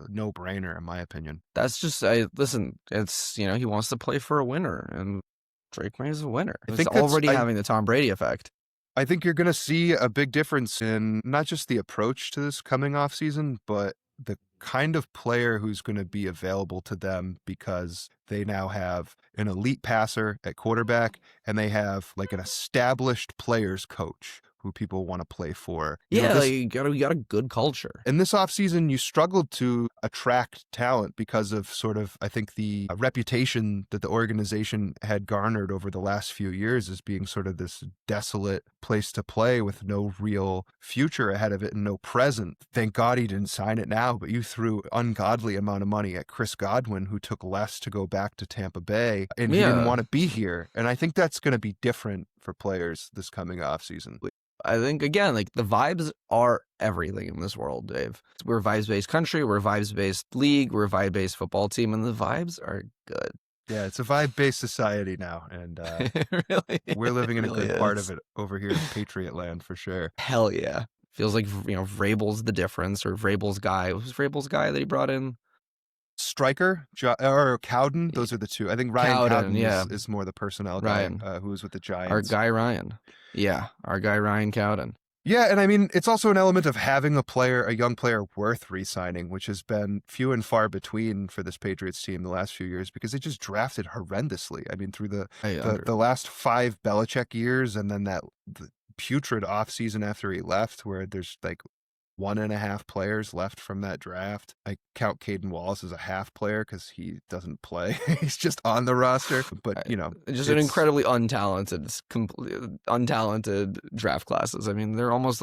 no brainer in my opinion. That's just listen, it's he wants to play for a winner, and Drake May is a winner. It's already having the Tom Brady effect. I think you're going to see a big difference in not just the approach to this coming off season, but the kind of player who's going to be available to them, because they now have an elite passer at quarterback and they have like an established players coach who people want to play for. Yeah, This you got a good culture. in this offseason, you struggled to attract talent because of sort of, I think, the reputation that the organization had garnered over the last few years as being sort of this desolate place to play with no real future ahead of it and no present. Thank God he didn't sign it now, but you threw ungodly amount of money at Chris Godwin, who took less to go back to Tampa Bay, and he didn't Yeah. want to be here. And I think that's going to be different for players this coming offseason. I think, again, like, the vibes are everything in this world, Dave. We're a vibes-based country, we're a vibes-based league, we're a vibe-based football team, and the vibes are good. Yeah, it's a vibe-based society now, and Really, we're living in a really good part is. of it over here in Patriot land for sure. Hell yeah. Feels like, Vrabel's the difference, or Vrabel's guy. What was Vrabel's guy that he brought in? Striker or Cowden, those are the two. I think Ryan Cowden yeah. is more the personnel Ryan. guy who was with the Giants. Our guy Ryan. Yeah, our guy Ryan Cowden. Yeah, and I mean, it's also an element of having a young player worth re-signing, which has been few and far between for this Patriots team the last few years because they just drafted horrendously. I mean, through the last 5 Belichick years and then the putrid offseason after he left where there's like 1.5 players left from that draft. I count Caden Wallace as a half player because he doesn't play. He's just on the roster. But, just an incredibly untalented draft classes. I mean, they're almost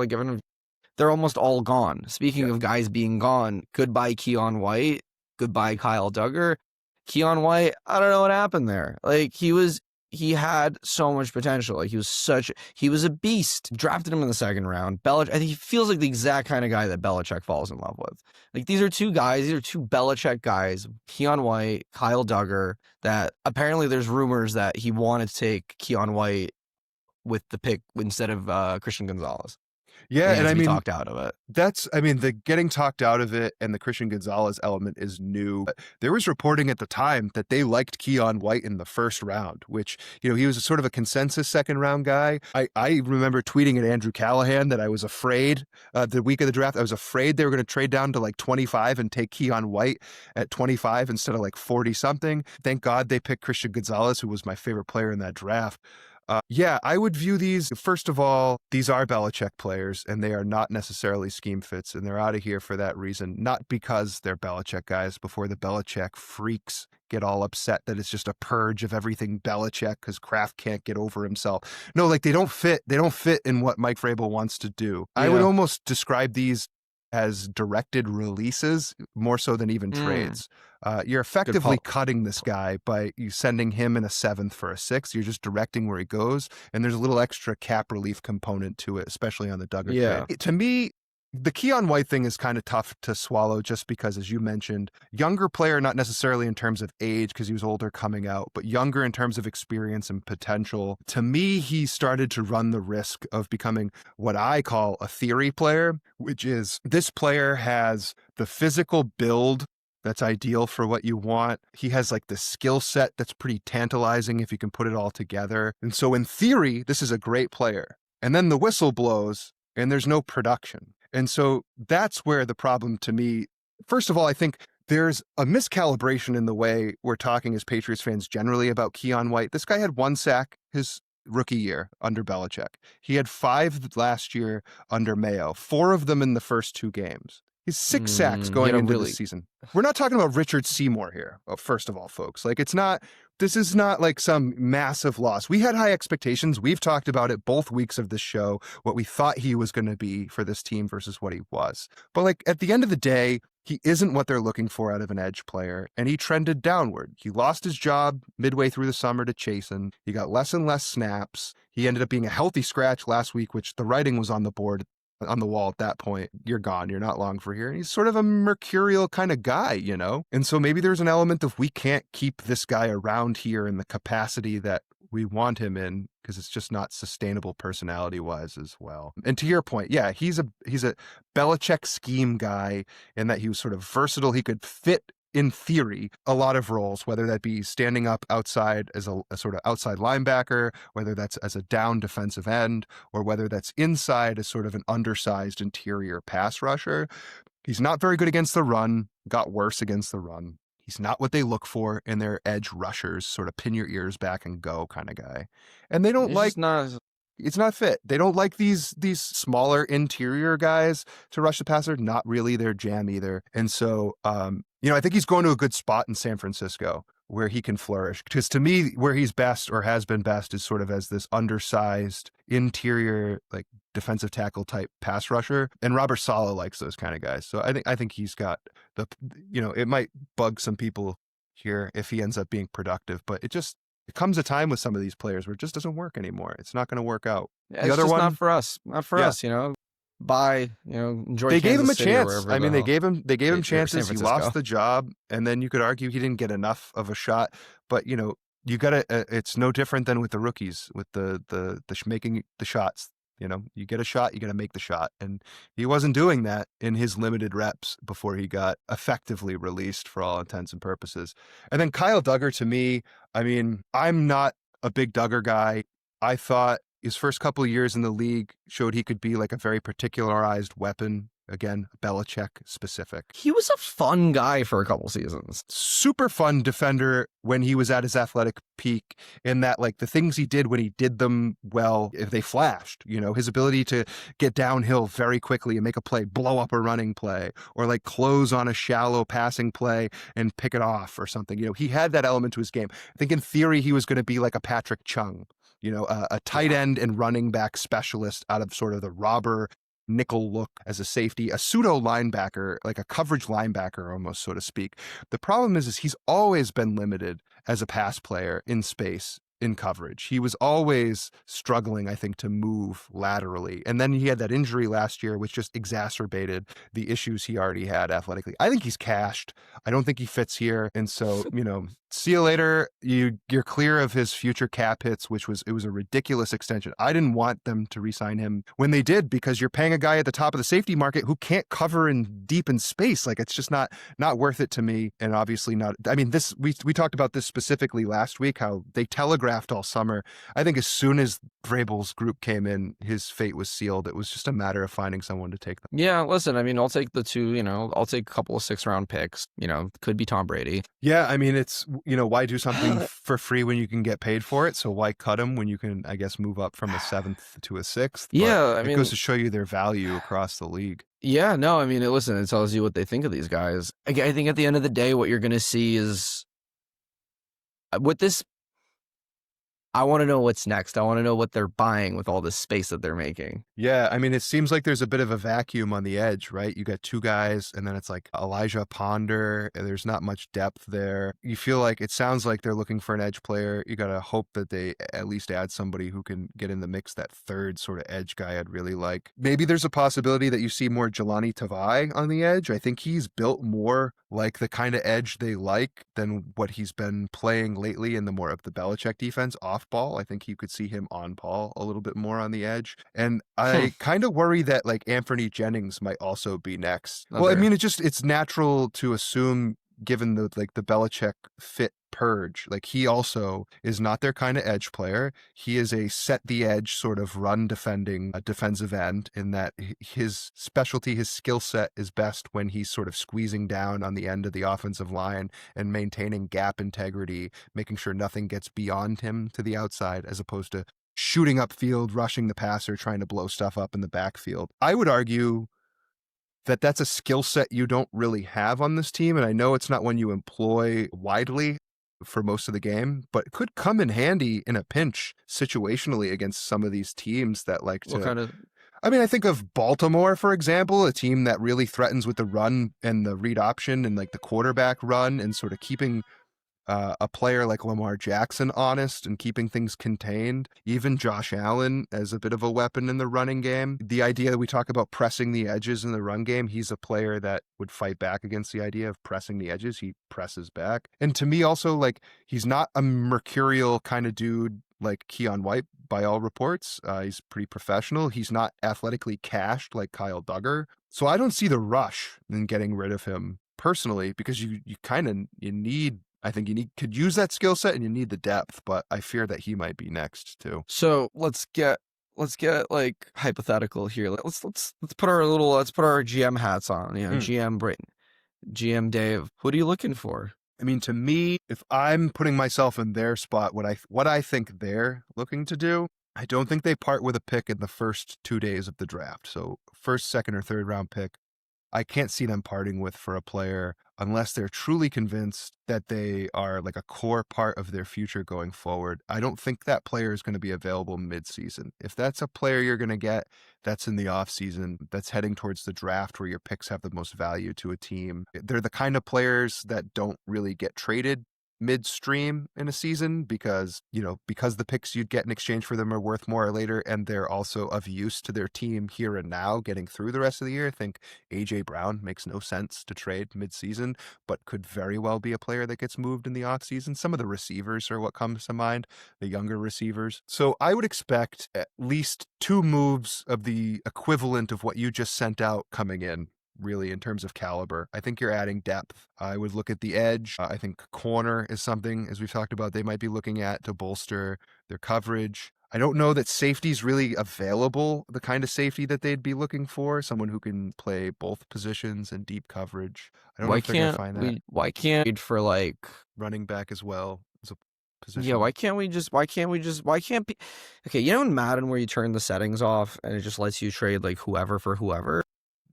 all gone. Speaking of guys being gone, goodbye Keion White, goodbye Kyle Duggar. Keion White, I don't know what happened there. Like, he had so much potential. Like, he was a beast. Drafted him in the second round. I think he feels like the exact kind of guy that Belichick falls in love with. Like, these are two Belichick guys, Keion White, Kyle Duggar, that apparently there's rumors that he wanted to take Keion White with the pick instead of Christian Gonzalez. Yeah, and I mean, talked out of it. The getting talked out of it and the Christian Gonzalez element is new. There was reporting at the time that they liked Keion White in the first round, which, he was sort of a consensus second round guy. I remember tweeting at Andrew Callahan that I was afraid the week of the draft, I was afraid they were going to trade down to like 25 and take Keion White at 25 instead of like 40 something. Thank God they picked Christian Gonzalez, who was my favorite player in that draft. I would view these, first of all, these are Belichick players, and they are not necessarily scheme fits, and they're out of here for that reason, not because they're Belichick guys before the Belichick freaks get all upset that it's just a purge of everything Belichick because Kraft can't get over himself. No, like they don't fit in what Mike Vrabel wants to do. Yeah. I would almost describe these as directed releases more so than even trades. You're effectively cutting this guy by you sending him in a 7th for a 6th. You're just directing where he goes, and there's a little extra cap relief component to it, especially on the Duggar trade. To me, the Keion White thing is kind of tough to swallow just because, as you mentioned, younger player, not necessarily in terms of age because he was older coming out, but younger in terms of experience and potential. To me, he started to run the risk of becoming what I call a theory player, which is this player has the physical build that's ideal for what you want. He has like the skill set that's pretty tantalizing if you can put it all together. And so in theory, this is a great player. And then the whistle blows and there's no production. And so that's where the problem to me, first of all, I think there's a miscalibration in the way we're talking as Patriots fans generally about Keion White. This guy had 1 sack his rookie year under Belichick. He had 5 last year under Mayo, 4 of them in the first 2 games. He's 6 sacks going into the season. We're not talking about Richard Seymour here, first of all, folks. Like, this is not like some massive loss. We had high expectations. We've talked about it both weeks of this show, what we thought he was going to be for this team versus what he was. But like at the end of the day, he isn't what they're looking for out of an edge player, and he trended downward. He lost his job midway through the summer to Chasen. He got less and less snaps. He ended up being a healthy scratch last week, which the writing was on the wall at that point. You're gone. You're not long for here. And he's sort of a mercurial kind of guy, And so maybe there's an element of we can't keep this guy around here in the capacity that we want him in because it's just not sustainable personality-wise as well. And to your point, yeah, he's a Belichick scheme guy in that he was sort of versatile. He could fit in theory, a lot of roles, whether that be standing up outside as a sort of outside linebacker, whether that's as a down defensive end, or whether that's inside as sort of an undersized interior pass rusher. He's not very good against the run, got worse against the run. He's not what they look for in their edge rushers, sort of pin your ears back and go kind of guy. And they don't It's not fit. They don't like these smaller interior guys to rush the passer. Not really their jam either. And so, I think he's going to a good spot in San Francisco where he can flourish. Because to me, where he's best or has been best is sort of as this undersized interior, like defensive tackle type pass rusher. And Robert Saleh likes those kind of guys. So I think he's got it might bug some people here if he ends up being productive, but it comes a time with some of these players where it just doesn't work anymore. It's not going to work out. Yeah, the other just one, not for us. Not for us, Bye, enjoy. They gave him a City chance. I mean, they gave him chances. He lost the job, and then you could argue he didn't get enough of a shot. But you gotta. It's no different than with the rookies, with the making the shots. You get a shot, you got to make the shot. And he wasn't doing that in his limited reps before he got effectively released for all intents and purposes. And then Kyle Duggar, to me, I mean, I'm not a big Duggar guy. I thought his first couple of years in the league showed he could be like a very particularized weapon. Again, Belichick specific. He was a fun guy for a couple seasons. Super fun defender when he was at his athletic peak, in that like the things he did when he did them well, if they flashed, his ability to get downhill very quickly and make a play, blow up a running play, or like close on a shallow passing play and pick it off or something. He had that element to his game. I think in theory he was going to be like a Patrick Chung, a tight end and running back specialist out of sort of the robber nickel look as a safety, a pseudo linebacker, like a coverage linebacker almost, so to speak. The problem is he's always been limited as a pass player in space, in coverage. He was always struggling, I think, to move laterally. And then he had that injury last year, which just exacerbated the issues he already had athletically. I think he's cashed. I don't think he fits here. And so, see you later. You're clear of his future cap hits, which it was a ridiculous extension. I didn't want them to re-sign him when they did, because you're paying a guy at the top of the safety market who can't cover in deep in space. Like, it's just not worth it to me. And obviously not. I mean, we talked about this specifically last week, how they telegraphed all summer. I think as soon as Vrabel's group came in, his fate was sealed. It was just a matter of finding someone to take them. Yeah, listen, I mean, I'll take the two, I'll take a couple of 6-round picks, could be Tom Brady. Yeah, I mean, it's, why do something for free when you can get paid for it? So why cut him when you can, I guess, move up from a 7th to a 6th? Yeah, but it goes to show you their value across the league. Yeah, no, I mean, listen, it tells you what they think of these guys. I think at the end of the day, what you're going to see is with this, I want to know what's next. I want to know what they're buying with all this space that they're making. Yeah, I mean, it seems like there's a bit of a vacuum on the edge, right? You got two guys, and then it's like Elijah Ponder. There's not much depth there. You feel like it sounds like they're looking for an edge player. You got to hope that they at least add somebody who can get in the mix, that third sort of edge guy I'd really like. Maybe there's a possibility that you see more Jelani Tavai on the edge. I think he's built more like the kind of edge they like than what he's been playing lately in the more of the Belichick defense off ball. I think you could see him on ball a little bit more on the edge. And I kind of worry that like Anthony Jennings might also be next. Well, I mean, it's natural to assume, given the Belichick fit purge, like he also is not their kind of edge player. He is a set the edge sort of run defending defensive end, in that his specialty, his skill set is best when he's sort of squeezing down on the end of the offensive line and maintaining gap integrity, making sure nothing gets beyond him to the outside, as opposed to shooting upfield, rushing the passer, trying to blow stuff up in the backfield. I would argue that that's a skill set you don't really have on this team. And I know it's not one you employ widely for most of the game, but it could come in handy in a pinch situationally against some of these teams that like to... I mean, I think of Baltimore, for example, a team that really threatens with the run and the read option and like the quarterback run, and sort of keeping a player like Lamar Jackson honest and keeping things contained. Even Josh Allen as a bit of a weapon in the running game. The idea that we talk about pressing the edges in the run game, he's a player that would fight back against the idea of pressing the edges. He presses back. And to me also, like, he's not a mercurial kind of dude like Keion White, by all reports. He's pretty professional. He's not athletically cashed like Kyle Duggar. So I don't see the rush in getting rid of him personally, because you need... I think you could use that skill set, and you need the depth, but I fear that he might be next too. So let's get like hypothetical here. Let's put our GM hats on. GM Brayton, GM Dave. What are you looking for? I mean, to me, if I'm putting myself in their spot, what I think they're looking to do, I don't think they part with a pick in the first 2 days of the draft. So first, second, or third round pick, I can't see them parting with for a player unless they're truly convinced that they are like a core part of their future going forward. I don't think that player is going to be available mid-season. If that's a player you're going to get, that's in the offseason, that's heading towards the draft where your picks have the most value to a team. They're the kind of players that don't really get traded midstream in a season because the picks you'd get in exchange for them are worth more later, and they're also of use to their team here and now getting through the rest of the year. I think AJ Brown makes no sense to trade mid-season, but could very well be a player that gets moved in the offseason. Some of the receivers are what comes to mind, the younger receivers. So I would expect at least 2 moves of the equivalent of what you just sent out coming in, really, in terms of caliber. I think you're adding depth. I would look at the edge. I think corner is something, as we've talked about, they might be looking at to bolster their coverage. I don't know that safety's really available, the kind of safety that they'd be looking for, someone who can play both positions and deep coverage. I don't know if they're going to find that. Why can't we for like running back as well as a position? Yeah, why can't okay, you know in Madden where you turn the settings off and it just lets you trade like whoever for whoever?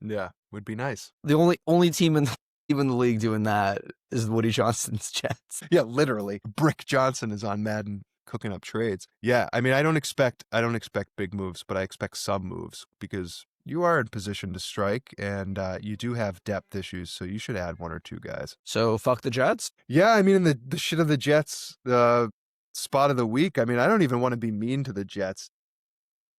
Yeah, would be nice. The only team in the league doing that is Woody Johnson's Jets. Yeah, literally. Brick Johnson is on Madden cooking up trades. Yeah, I mean, I don't expect big moves, but I expect some moves because you are in position to strike, and you do have depth issues, so you should add 1 or 2 guys. So fuck the Jets? Yeah, I mean, in the shit of the Jets spot of the week, I mean, I don't even want to be mean to the Jets.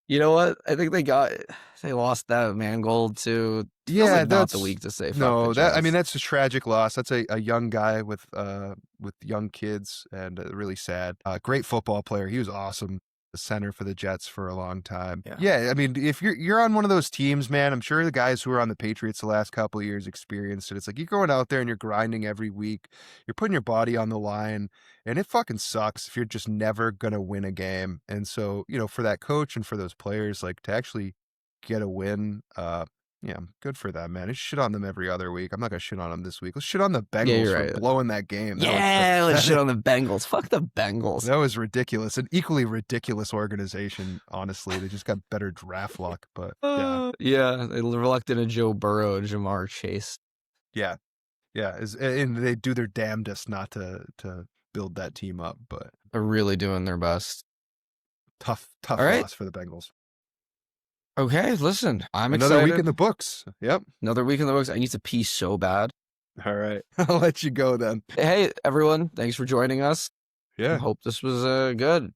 You know what? I think they lost that Mangold to. Yeah, like that's not the week to say. Fuck no. the Jets. I mean, that's a tragic loss. That's a young guy with young kids, and really sad. Great football player. He was awesome. The center for the Jets for a long time. Yeah, I mean, if you're on one of those teams, man, I'm sure the guys who are on the Patriots the last couple of years experienced it. It's like you're going out there and you're grinding every week. You're putting your body on the line, and it fucking sucks if you're just never gonna win a game. And so, for that coach and for those players, like to actually get a win, yeah, good for them, man. I shit on them every other week. I'm not gonna shit on them this week. Let's shit on the Bengals for blowing that game. Let's shit on the Bengals. Fuck the Bengals. That was ridiculous. An equally ridiculous organization, honestly. They just got better draft luck, but yeah, they reluctant to Joe Burrow and Jamar Chase. Yeah, and they do their damnedest not to build that team up, but they're really doing their best. Tough loss for the Bengals. Okay, listen, I'm excited. Another week in the books. Yep. Another week in the books. I need to pee so bad. All right. I'll let you go then. Hey, everyone. Thanks for joining us. Yeah. I hope this was good.